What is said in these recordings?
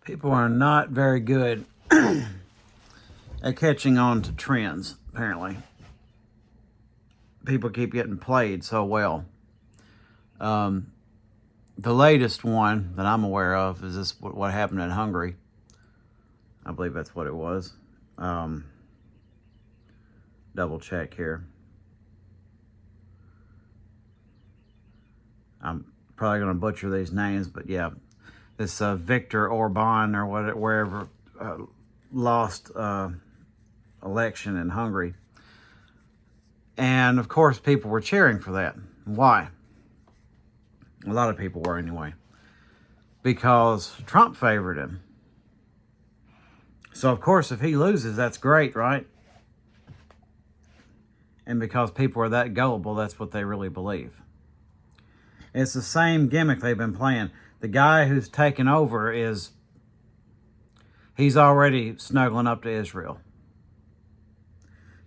People are not very good at catching on to trends, apparently. People keep getting played so well. The latest one that I'm aware of is this what happened in Hungary. I believe that's what it was. Double check here. I'm probably going to butcher these names, but yeah, this Viktor Orban or wherever lost election in Hungary. And of course, people were cheering for that. Why? A lot of people were anyway. Because Trump favored him. So of course, if he loses, that's great, right? And because people are that gullible, that's what they really believe. It's the same gimmick they've been playing. The guy who's taken over he's already snuggling up to Israel.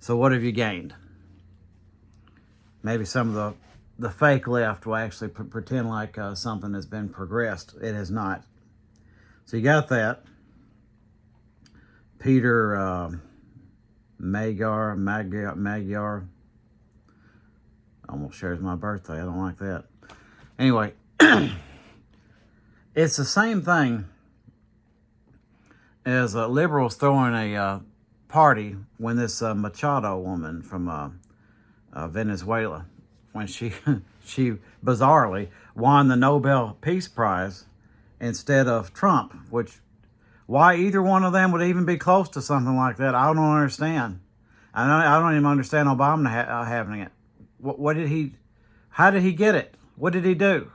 So what have you gained? Maybe some of the fake left will actually pretend like something has been progressed. It has not. So you got that. Peter Magyar. Almost shares my birthday. I don't like that. Anyway, it's the same thing as liberals throwing a party when this Machado woman from Venezuela, when she bizarrely won the Nobel Peace Prize instead of Trump, why either one of them would even be close to something like that, I don't understand. I don't even understand Obama having it. How did he get it? What did he do?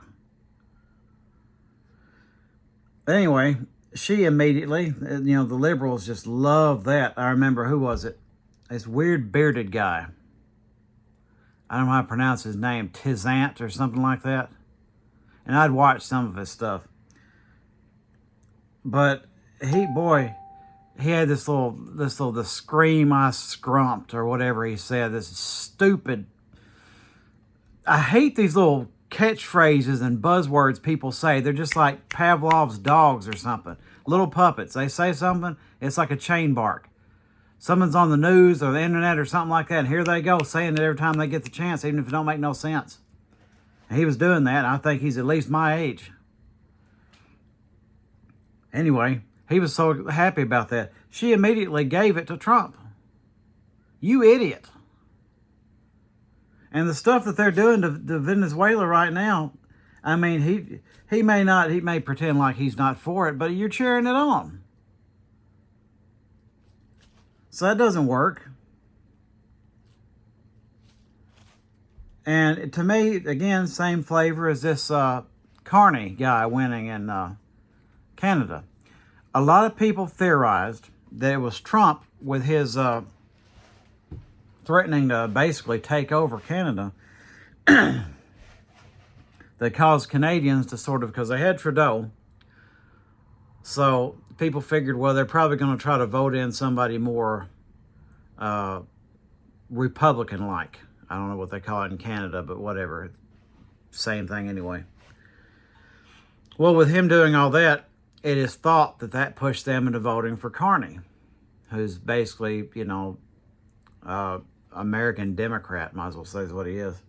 Anyway, she immediately, the liberals just love that. I remember, who was it? This weird bearded guy. I don't know how to pronounce his name, Tizant or something like that. And I'd watched some of his stuff. But he had this scream I scrumped or whatever he said, this stupid. I hate these little catchphrases and buzzwords people say. They're just like Pavlov's dogs or something. Little puppets. They say something, it's like a chain bark. Someone's on the news or the internet or something like that, and here they go saying it every time they get the chance, even if it don't make no sense. And he was doing that, and I think he's at least my age. Anyway, he was so happy about that. She immediately gave it to Trump. You idiot. And the stuff that they're doing to Venezuela right now, I mean, he may pretend like he's not for it, but you're cheering it on. So that doesn't work. And to me, again, same flavor as this Carney guy winning in Canada. A lot of people theorized that it was Trump with his threatening to basically take over Canada that caused Canadians to because they had Trudeau. So people figured, well, they're probably going to try to vote in somebody more Republican-like. I don't know what they call it in Canada, but whatever. Same thing anyway. Well, with him doing all that, it is thought that pushed them into voting for Carney, who's basically, American Democrat, might as well say is what he is.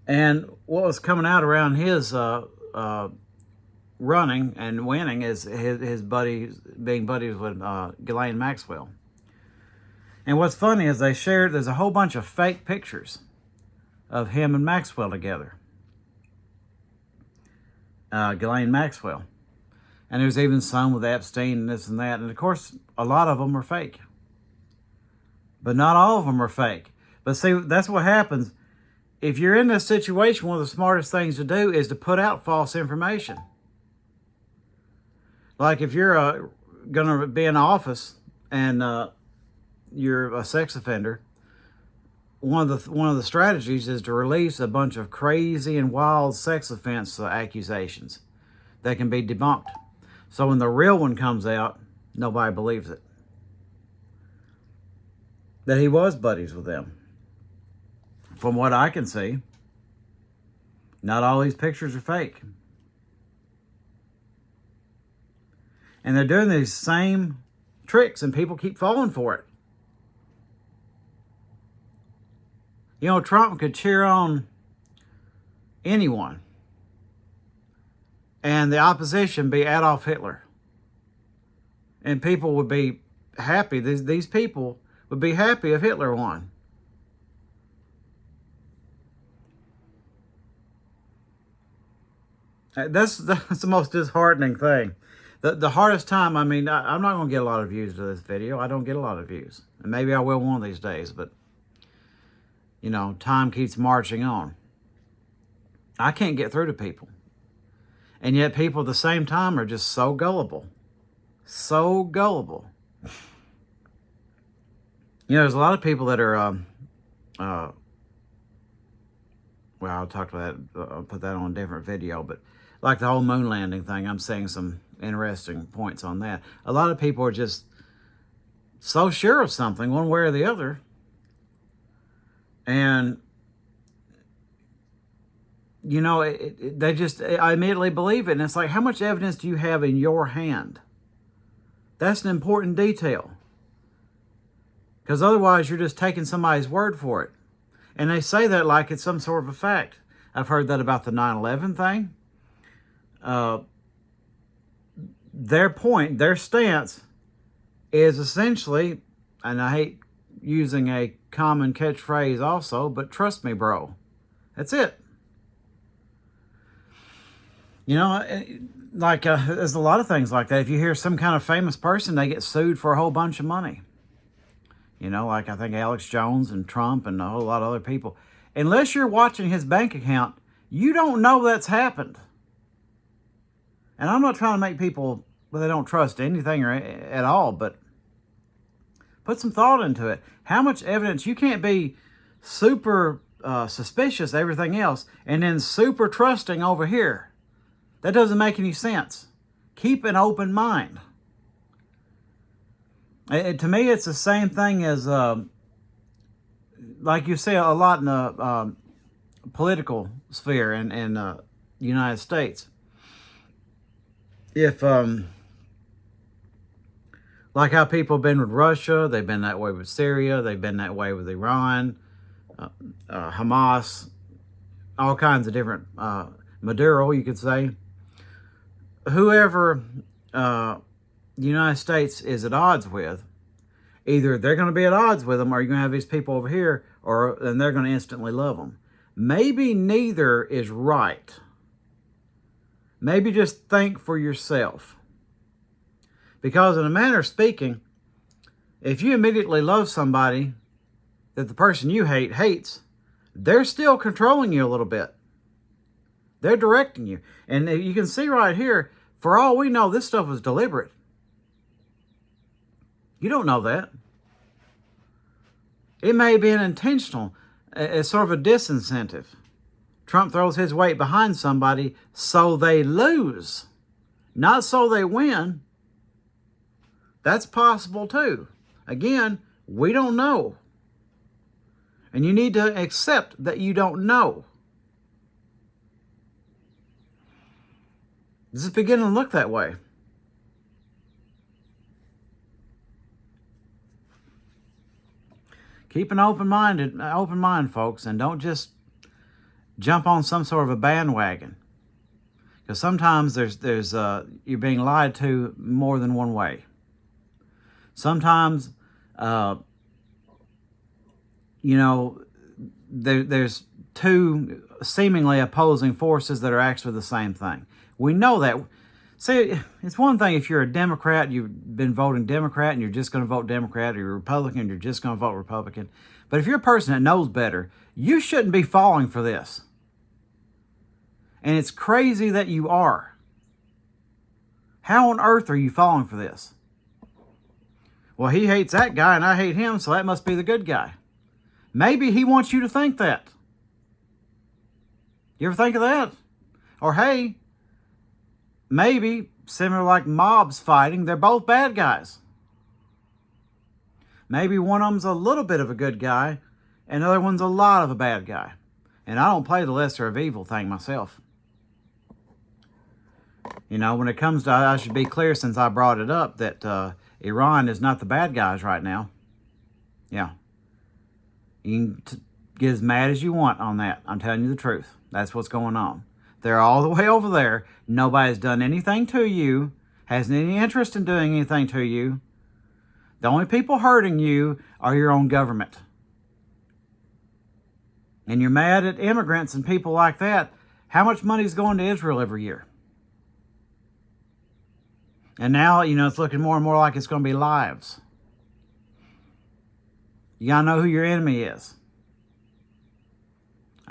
And what was coming out around his running and winning is his buddies being buddies with Ghislaine Maxwell. And what's funny is there's a whole bunch of fake pictures of him and Maxwell together. Ghislaine Maxwell. And there's even some with Epstein and this and that. And of course, a lot of them are fake. But not all of them are fake. But see, that's what happens. If you're in this situation, one of the smartest things to do is to put out false information. Like if you're going to be in office and you're a sex offender, one of the strategies is to release a bunch of crazy and wild sex offense accusations that can be debunked. So when the real one comes out, nobody believes it. That he was buddies with them. From what I can see, not all these pictures are fake. And they're doing these same tricks, and people keep falling for it. You know, Trump could cheer on anyone, and the opposition be Adolf Hitler. And people would be happy. These people would be happy if Hitler won. That's the most disheartening thing. The hardest time, I mean, I'm not going to get a lot of views to this video. I don't get a lot of views. And maybe I will one of these days, but, you know, time keeps marching on. I can't get through to people. And yet people at the same time are just so gullible. So gullible. You know, there's a lot of people that are, well, I'll talk about that, I'll put that on a different video, but like the whole moon landing thing, I'm seeing some interesting points on that. A lot of people are just so sure of something, one way or the other, and you know, I immediately believe it. And it's like, how much evidence do you have in your hand? That's an important detail. Because otherwise, you're just taking somebody's word for it. And they say that like it's some sort of a fact. I've heard that about the 9/11 thing. Their stance is essentially, and I hate using a common catchphrase also, but trust me, bro. That's it. You know, like there's a lot of things like that. If you hear some kind of famous person, they get sued for a whole bunch of money. You know, like I think Alex Jones and Trump and a whole lot of other people. Unless you're watching his bank account, you don't know that's happened. And I'm not trying to make people, well, they don't trust anything or at all, but put some thought into it. How much evidence? You can't be super suspicious of everything else and then super trusting over here. That doesn't make any sense. Keep an open mind. To me, it's the same thing as, like you see a lot in the political sphere in the United States. If, like how people have been with Russia, they've been that way with Syria, they've been that way with Iran, Hamas, all kinds of different, Maduro, you could say. Whoever the United States is at odds with, either they're going to be at odds with them or you're going to have these people over here and they're going to instantly love them. Maybe neither is right. Maybe just think for yourself. Because in a manner of speaking, if you immediately love somebody that the person you hate hates, they're still controlling you a little bit. They're directing you. And you can see right here, for all we know, this stuff was deliberate. You don't know that. It may be an intentional, as sort of a disincentive. Trump throws his weight behind somebody so they lose, not so they win. That's possible too. Again, we don't know. And you need to accept that you don't know. This is beginning to look that way. Keep an open mind, folks, and don't just jump on some sort of a bandwagon. Because sometimes there's you're being lied to more than one way. Sometimes, you know, there's two seemingly opposing forces that are actually the same thing. We know that. See, it's one thing if you're a Democrat, you've been voting Democrat, and you're just going to vote Democrat, or you're a Republican, you're just going to vote Republican. But if you're a person that knows better, you shouldn't be falling for this. And it's crazy that you are. How on earth are you falling for this? Well, he hates that guy, and I hate him, so that must be the good guy. Maybe he wants you to think that. You ever think of that? Or, hey, maybe, similar like mobs fighting, they're both bad guys. Maybe one of them's a little bit of a good guy, and the other one's a lot of a bad guy. And I don't play the lesser of evil thing myself. You know, when it comes to, I should be clear since I brought it up, that Iran is not the bad guys right now. Yeah. You can get as mad as you want on that. I'm telling you the truth. That's what's going on. They're all the way over there. Nobody's done anything to you, hasn't any interest in doing anything to you. The only people hurting you are your own government. And you're mad at immigrants and people like that. How much money is going to Israel every year? And now, you know, it's looking more and more like it's going to be lives. You got to know who your enemy is.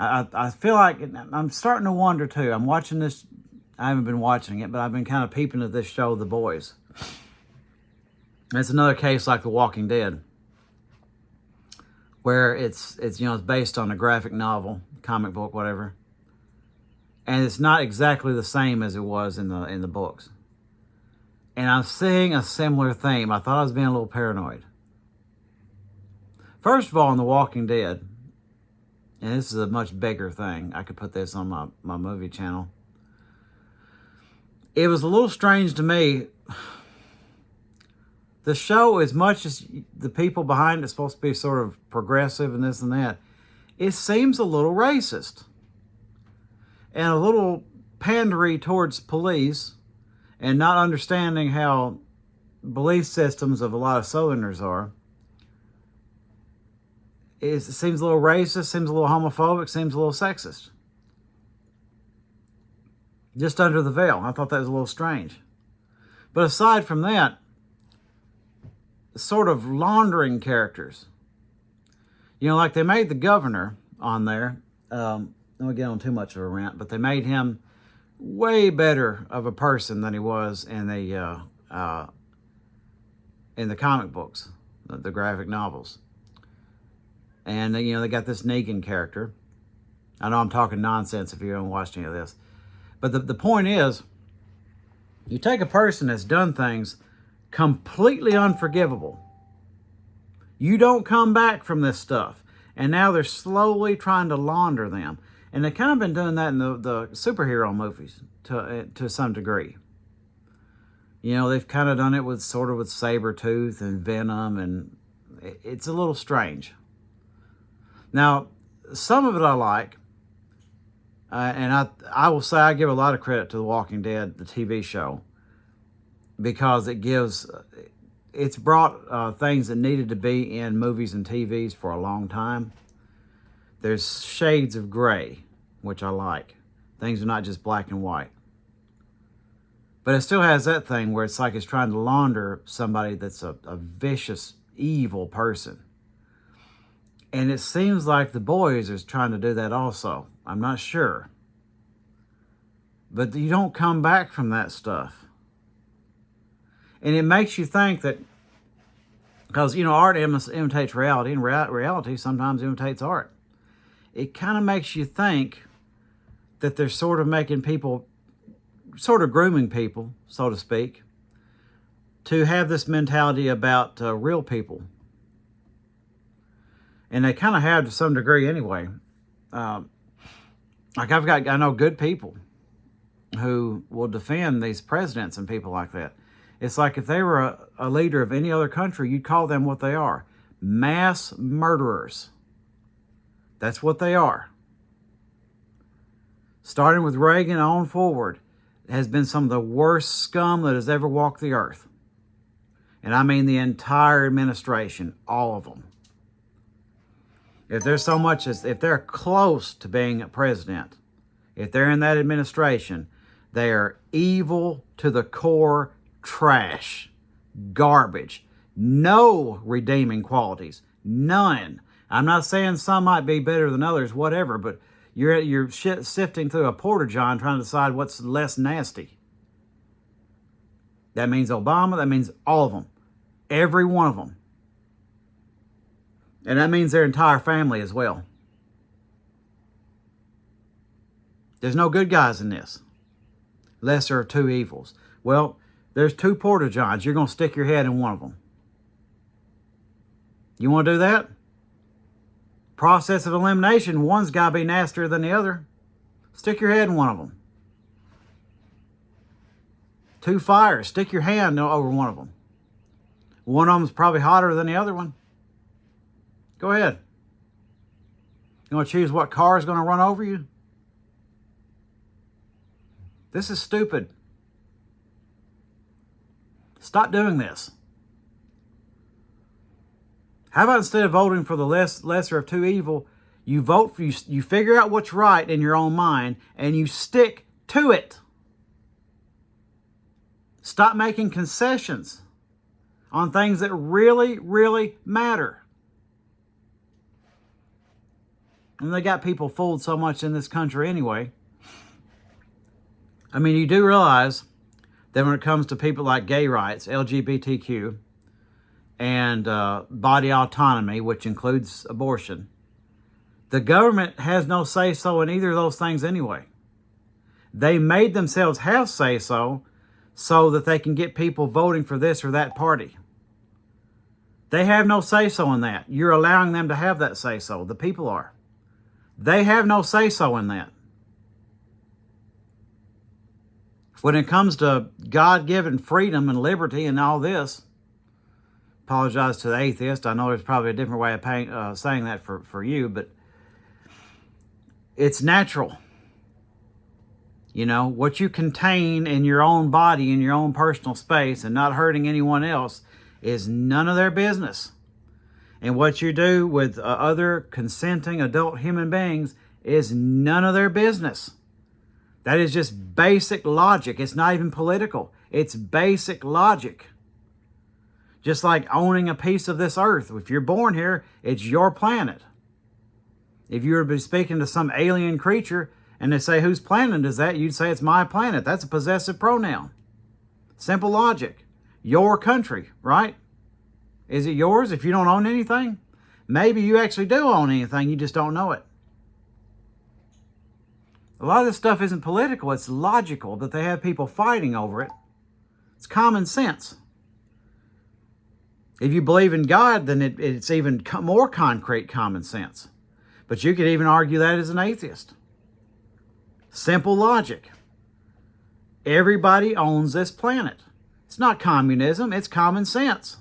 I feel like I'm starting to wonder, too. I'm watching this. I haven't been watching it, but I've been kind of peeping at this show, The Boys. It's another case like The Walking Dead, where it's you know, it's based on a graphic novel, comic book, whatever. And it's not exactly the same as it was in the books. And I'm seeing a similar theme. I thought I was being a little paranoid. First of all, in The Walking Dead, and this is a much bigger thing. I could put this on my movie channel. It was a little strange to me. The show, as much as the people behind it is supposed to be sort of progressive and this and that, it seems a little racist. And a little pandery towards police, and not understanding how belief systems of a lot of Southerners are. It seems a little racist, seems a little homophobic, seems a little sexist. Just under the veil. I thought that was a little strange. But aside from that, sort of laundering characters. You know, like they made the governor on there. I don't get on too much of a rant, but they made him way better of a person than he was in the comic books, the graphic novels. And you know, they got this Negan character. I know I'm talking nonsense if you haven't watched any of this, but the point is, you take a person that's done things completely unforgivable. You don't come back from this stuff, and now they're slowly trying to launder them. And they've kind of been doing that in the superhero movies to some degree. You know, they've kind of done it with Sabretooth and Venom, and it's a little strange. Now, some of it I like, and I will say I give a lot of credit to The Walking Dead, the TV show, because it's brought things that needed to be in movies and TVs for a long time. There's shades of gray, which I like. Things are not just black and white. But it still has that thing where it's like it's trying to launder somebody that's a vicious, evil person. And it seems like The Boys is trying to do that also. I'm not sure. But you don't come back from that stuff. And it makes you think that, because, you know, art imitates reality, and reality sometimes imitates art. It kind of makes you think that they're sort of making people, sort of grooming people, so to speak, to have this mentality about real people. And they kind of have to some degree anyway. Like I know good people who will defend these presidents and people like that. It's like if they were a leader of any other country, you'd call them what they are. Mass murderers. That's what they are. Starting with Reagan on forward, has been some of the worst scum that has ever walked the earth. And I mean the entire administration, all of them. If there's so much as, if they're close to being a president, if they're in that administration, they are evil to the core, trash, garbage, no redeeming qualities, none. I'm not saying some might be better than others, whatever, but you're sifting through a porta-john trying to decide what's less nasty. That means Obama, that means all of them, every one of them. And that means their entire family as well. There's no good guys in this. Lesser of two evils. Well, there's two porta-johns. You're going to stick your head in one of them. You want to do that? Process of elimination, one's got to be nastier than the other. Stick your head in one of them. Two fires. Stick your hand over one of them. One of them's probably hotter than the other one. Go ahead. You want to choose what car is going to run over you? This is stupid. Stop doing this. How about instead of voting for the lesser of two evil, you vote for you figure out what's right in your own mind and you stick to it. Stop making concessions on things that really, really matter. And they got people fooled so much in this country anyway. I mean, you do realize that when it comes to people like gay rights, LGBTQ, and body autonomy, which includes abortion, the government has no say-so in either of those things anyway. They made themselves have say-so so that they can get people voting for this or that party. They have no say-so in that. You're allowing them to have that say-so. The people are. They have no say-so in that. When it comes to God-given freedom and liberty and all this, apologize to the atheist. I know there's probably a different way of saying that for you, but it's natural. You know, what you contain in your own body, in your own personal space, and not hurting anyone else is none of their business. And what you do with other consenting adult human beings is none of their business. That is just basic logic. It's not even political. It's basic logic. Just like owning a piece of this earth. If you're born here, it's your planet. If you were to be speaking to some alien creature and they say, whose planet is that? You'd say, it's my planet. That's a possessive pronoun. Simple logic. Your country, right? Is it yours if you don't own anything? Maybe you actually do own anything, you just don't know it. A lot of this stuff isn't political, it's logical that they have people fighting over it. It's common sense. If you believe in God, then it's even more concrete common sense. But you could even argue that as an atheist. Simple logic. Everybody owns this planet. It's not communism, it's common sense.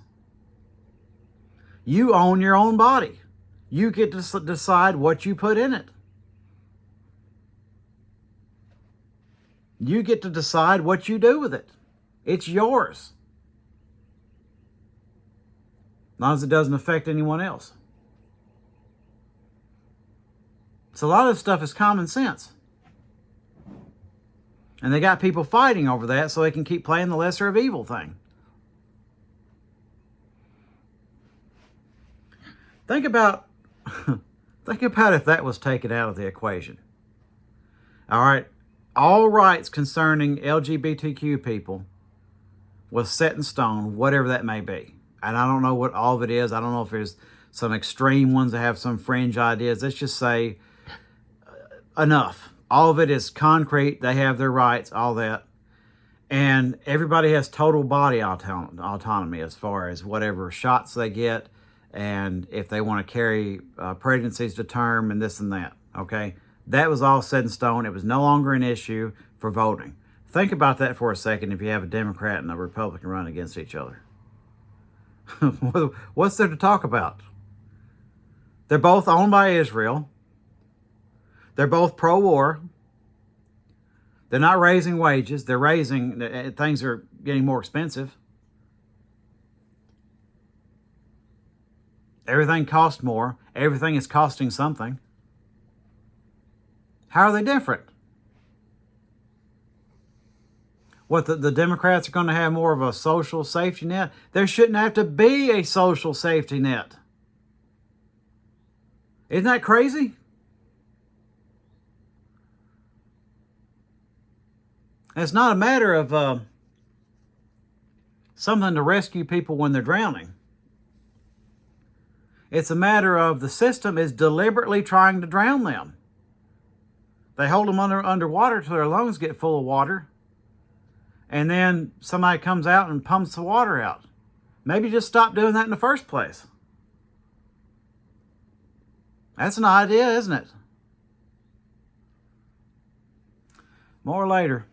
You own your own body. You get to decide what you put in it. You get to decide what you do with it. It's yours. As long as it doesn't affect anyone else. So a lot of this stuff is common sense. And they got people fighting over that so they can keep playing the lesser of evil thing. Think about if that was taken out of the equation. All right. All rights concerning LGBTQ people was set in stone, whatever that may be. And I don't know what all of it is. I don't know if there's some extreme ones that have some fringe ideas. Let's just say enough. All of it is concrete. They have their rights, all that. And everybody has total body autonomy as far as whatever shots they get and if they want to carry pregnancies to term and this and that, okay? That was all set in stone. It was no longer an issue for voting. Think about that for a second if you have a Democrat and a Republican run against each other. What's there to talk about? They're both owned by Israel. They're both pro-war. They're not raising wages. They're raising, things are getting more expensive. Everything costs more. Everything is costing something. How are they different? What, the Democrats are going to have more of a social safety net? There shouldn't have to be a social safety net. Isn't that crazy? It's not a matter of something to rescue people when they're drowning. It's a matter of the system is deliberately trying to drown them. They hold them underwater till their lungs get full of water. And then somebody comes out and pumps the water out. Maybe just stop doing that in the first place. That's an idea, isn't it? More later.